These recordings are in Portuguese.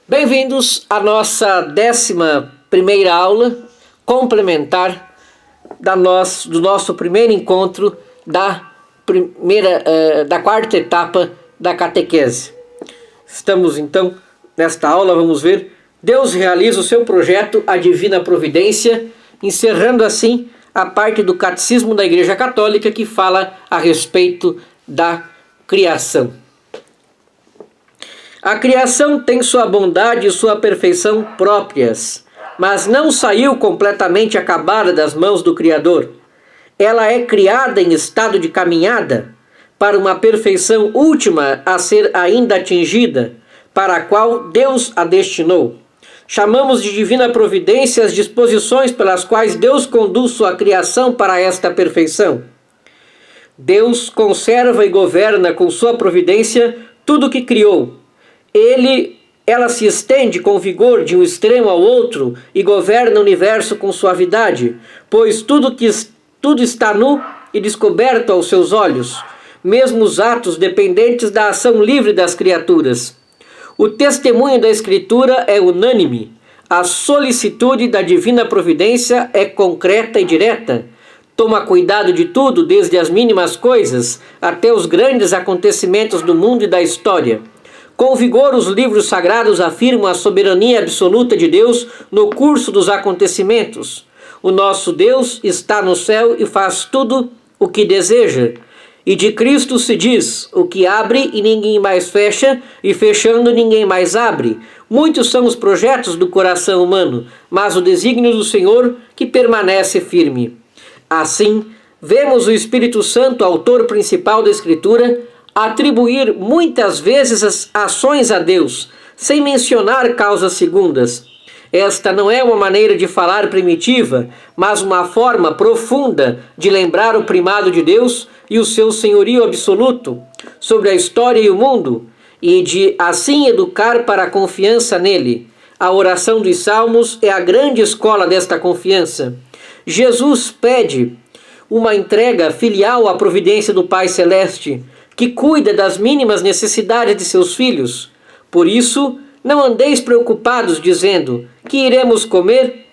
Bem-vindos à nossa 11ª aula complementar do nosso primeiro encontro da quarta etapa da catequese. Estamos então, nesta aula, vamos ver Deus realiza o seu projeto, a divina providência, encerrando assim a parte do catecismo da Igreja Católica que fala a respeito da criação. A criação tem sua bondade e sua perfeição próprias, mas não saiu completamente acabada das mãos do Criador. Ela é criada em estado de caminhada para uma perfeição última a ser ainda atingida, para a qual Deus a destinou. Chamamos de divina providência as disposições pelas quais Deus conduz sua criação para esta perfeição. Deus conserva e governa com sua providência tudo o que criou. Ela se estende com vigor de um extremo ao outro e governa o universo com suavidade, pois tudo está nu e descoberto aos seus olhos, mesmo os atos dependentes da ação livre das criaturas. O testemunho da Escritura é unânime. A solicitude da divina providência é concreta e direta. Toma cuidado de tudo, desde as mínimas coisas até os grandes acontecimentos do mundo e da história. Com vigor, os livros sagrados afirmam a soberania absoluta de Deus no curso dos acontecimentos. O nosso Deus está no céu e faz tudo o que deseja. E de Cristo se diz: o que abre e ninguém mais fecha, e fechando ninguém mais abre. Muitos são os projetos do coração humano, mas o desígnio do Senhor que permanece firme. Assim, vemos o Espírito Santo, autor principal da Escritura, atribuir muitas vezes as ações a Deus, sem mencionar causas segundas. Esta não é uma maneira de falar primitiva, mas uma forma profunda de lembrar o primado de Deus e o seu senhorio absoluto sobre a história e o mundo, e de assim educar para a confiança nele. A oração dos Salmos é a grande escola desta confiança. Jesus pede uma entrega filial à providência do Pai Celeste, que cuida das mínimas necessidades de seus filhos. Por isso, não andeis preocupados dizendo: que iremos comer?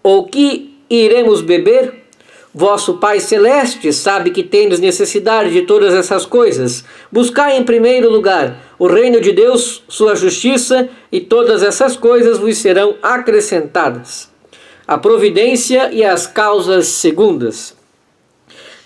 Ou que iremos beber? Vosso Pai Celeste sabe que tendes necessidade de todas essas coisas. Buscai em primeiro lugar o reino de Deus, sua justiça, e todas essas coisas vos serão acrescentadas. A providência e as causas segundas.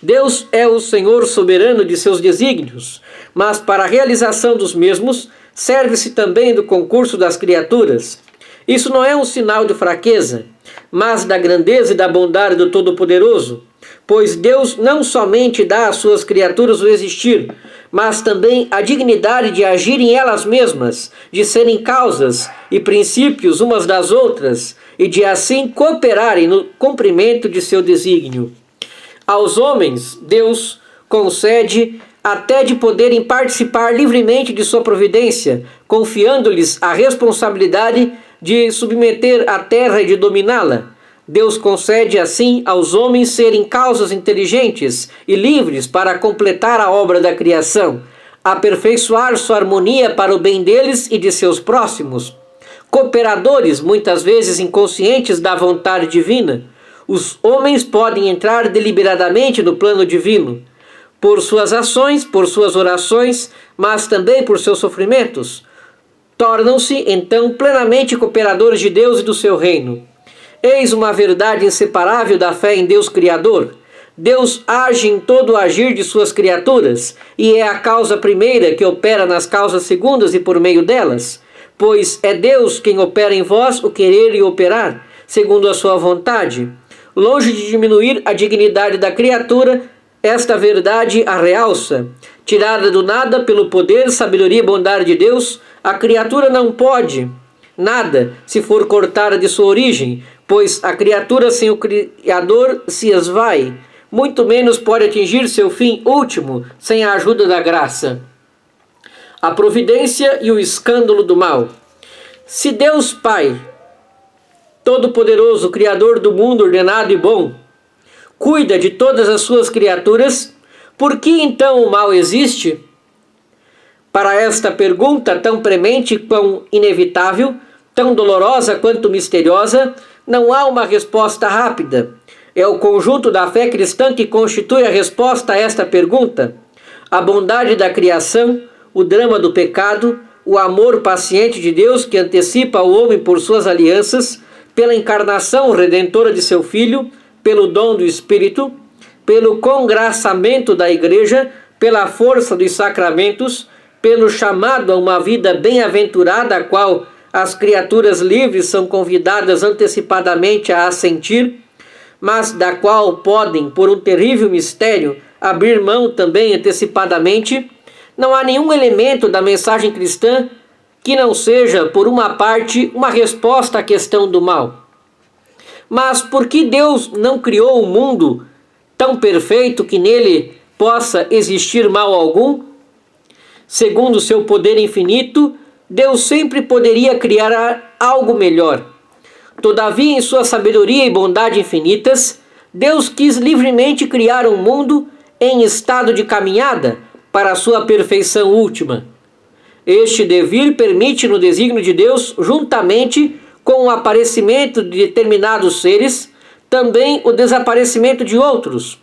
Deus é o Senhor soberano de seus desígnios, mas para a realização dos mesmos serve-se também do concurso das criaturas. Isso não é um sinal de fraqueza, mas da grandeza e da bondade do Todo-Poderoso, pois Deus não somente dá às suas criaturas o existir, mas também a dignidade de agir em elas mesmas, de serem causas e princípios umas das outras, e de assim cooperarem no cumprimento de seu desígnio. Aos homens, Deus concede até de poderem participar livremente de sua providência, confiando-lhes a responsabilidade de submeter a terra e de dominá-la. Deus concede assim aos homens serem causas inteligentes e livres para completar a obra da criação, aperfeiçoar sua harmonia para o bem deles e de seus próximos. Cooperadores, muitas vezes inconscientes da vontade divina, os homens podem entrar deliberadamente no plano divino, por suas ações, por suas orações, mas também por seus sofrimentos. Tornam-se, então, plenamente cooperadores de Deus e do seu reino. Eis uma verdade inseparável da fé em Deus Criador. Deus age em todo o agir de suas criaturas, e é a causa primeira que opera nas causas segundas e por meio delas, pois é Deus quem opera em vós o querer e operar, segundo a sua vontade. Longe de diminuir a dignidade da criatura, esta verdade a realça. Tirada do nada pelo poder, sabedoria e bondade de Deus, a criatura não pode nada se for cortada de sua origem, pois a criatura sem o Criador se esvai. Muito menos pode atingir seu fim último sem a ajuda da graça. A providência e o escândalo do mal. Se Deus Pai Todo-Poderoso, Criador do mundo ordenado e bom, cuida de todas as suas criaturas, por que então o mal existe? Para esta pergunta tão premente quão inevitável, tão dolorosa quanto misteriosa, não há uma resposta rápida. É o conjunto da fé cristã que constitui a resposta a esta pergunta. A bondade da criação, o drama do pecado, o amor paciente de Deus que antecipa o homem por suas alianças, pela encarnação redentora de seu Filho, pelo dom do Espírito, pelo congraçamento da Igreja, pela força dos sacramentos, pelo chamado a uma vida bem-aventurada, a qual as criaturas livres são convidadas antecipadamente a assentir, mas da qual podem, por um terrível mistério, abrir mão também antecipadamente, não há nenhum elemento da mensagem cristã que não seja, por uma parte, uma resposta à questão do mal. Mas por que Deus não criou um mundo tão perfeito que nele possa existir mal algum? Segundo o seu poder infinito, Deus sempre poderia criar algo melhor. Todavia, em sua sabedoria e bondade infinitas, Deus quis livremente criar um mundo em estado de caminhada para a sua perfeição última. Este devir permite no desígnio de Deus, juntamente com o aparecimento de determinados seres, também o desaparecimento de outros.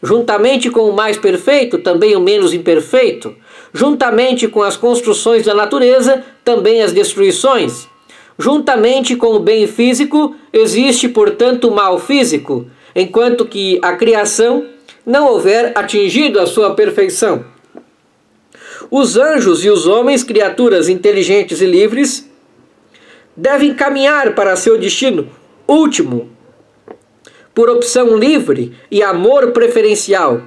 Juntamente com o mais perfeito, também o menos imperfeito. Juntamente com as construções da natureza, também as destruições. Juntamente com o bem físico, existe, portanto, o mal físico, enquanto que a criação não houver atingido a sua perfeição. Os anjos e os homens, criaturas inteligentes e livres, devem caminhar para seu destino último, por opção livre e amor preferencial.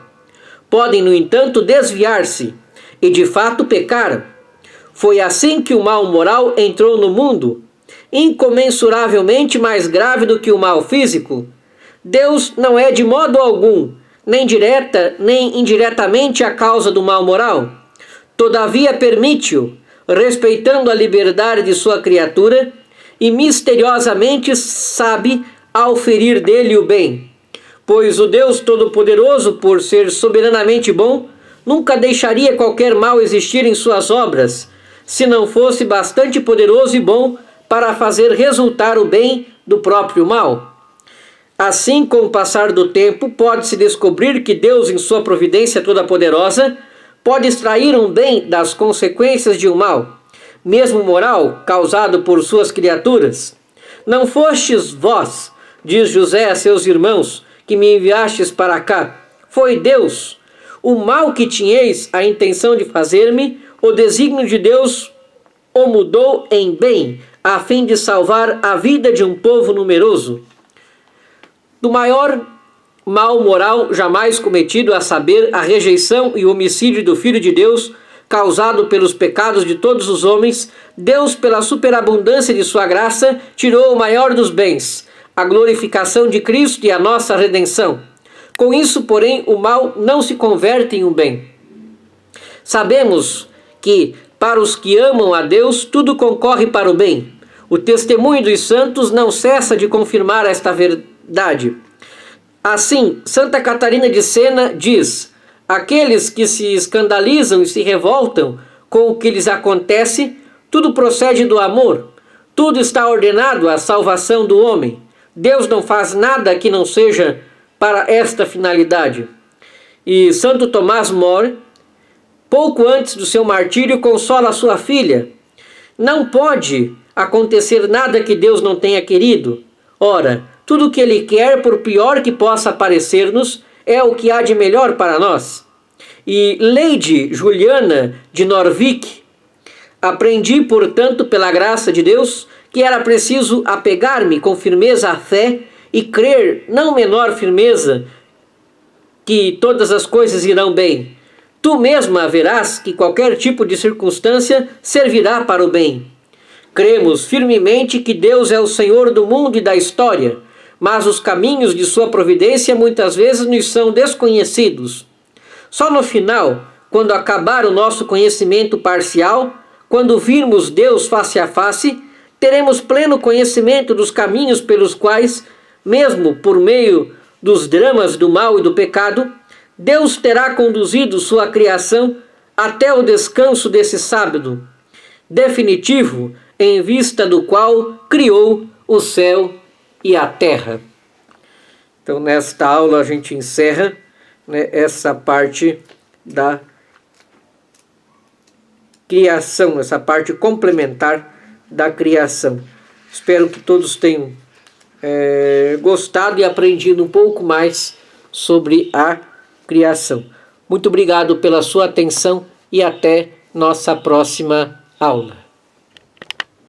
Podem, no entanto, desviar-se e de fato pecaram. Foi assim que o mal moral entrou no mundo, incomensuravelmente mais grave do que o mal físico. Deus não é de modo algum, nem direta nem indiretamente a causa do mal moral. Todavia permite-o, respeitando a liberdade de sua criatura, e misteriosamente sabe auferir dele o bem. Pois o Deus Todo-Poderoso, por ser soberanamente bom, nunca deixaria qualquer mal existir em suas obras, se não fosse bastante poderoso e bom para fazer resultar o bem do próprio mal. Assim, com o passar do tempo, pode-se descobrir que Deus, em sua providência toda-poderosa, pode extrair um bem das consequências de um mal, mesmo moral, causado por suas criaturas. Não fostes vós, diz José a seus irmãos, que me enviastes para cá. Foi Deus. O mal que tinhais a intenção de fazer-me, o desígnio de Deus o mudou em bem, a fim de salvar a vida de um povo numeroso. Do maior mal moral jamais cometido, a saber, a rejeição e o homicídio do Filho de Deus, causado pelos pecados de todos os homens, Deus, pela superabundância de sua graça, tirou o maior dos bens, a glorificação de Cristo e a nossa redenção. Com isso, porém, o mal não se converte em um bem. Sabemos que, para os que amam a Deus, tudo concorre para o bem. O testemunho dos santos não cessa de confirmar esta verdade. Assim, Santa Catarina de Sena diz: aqueles que se escandalizam e se revoltam com o que lhes acontece, tudo procede do amor. Tudo está ordenado à salvação do homem. Deus não faz nada que não seja para esta finalidade. E Santo Tomás More, pouco antes do seu martírio, consola sua filha: não pode acontecer nada que Deus não tenha querido. Ora, tudo o que Ele quer, por pior que possa parecer-nos, é o que há de melhor para nós. E Lady Juliana de Norwich: aprendi, portanto, pela graça de Deus, que era preciso apegar-me com firmeza à fé e crer, não menor firmeza, que todas as coisas irão bem. Tu mesma verás que qualquer tipo de circunstância servirá para o bem. Cremos firmemente que Deus é o Senhor do mundo e da história, mas os caminhos de sua providência muitas vezes nos são desconhecidos. Só no final, quando acabar o nosso conhecimento parcial, quando virmos Deus face a face, teremos pleno conhecimento dos caminhos pelos quais, mesmo por meio dos dramas do mal e do pecado, Deus terá conduzido sua criação até o descanso desse sábado, definitivo em vista do qual criou o céu e a terra. Então, nesta aula a gente encerra, né, essa parte da criação, essa parte complementar da criação. Espero que todos tenham gostado e aprendido um pouco mais sobre a criação. Muito obrigado pela sua atenção e até nossa próxima aula.